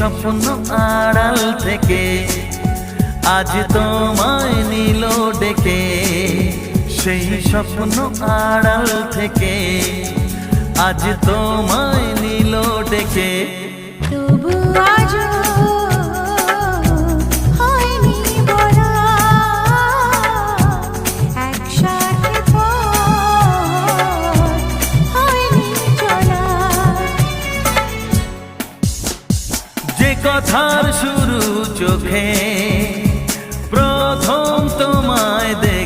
স্বপ্ন আড়াল থেকে আজ তোমায় নিল ডেকে, সেই স্বপ্ন আড়াল থেকে আজ তোমায় নিল ডেকে। তবু আজও হয়নি বলা, একসাথে পথ হয়নি চলা। যে কথার শুরু চোখে প্রথম তোমায় দেখে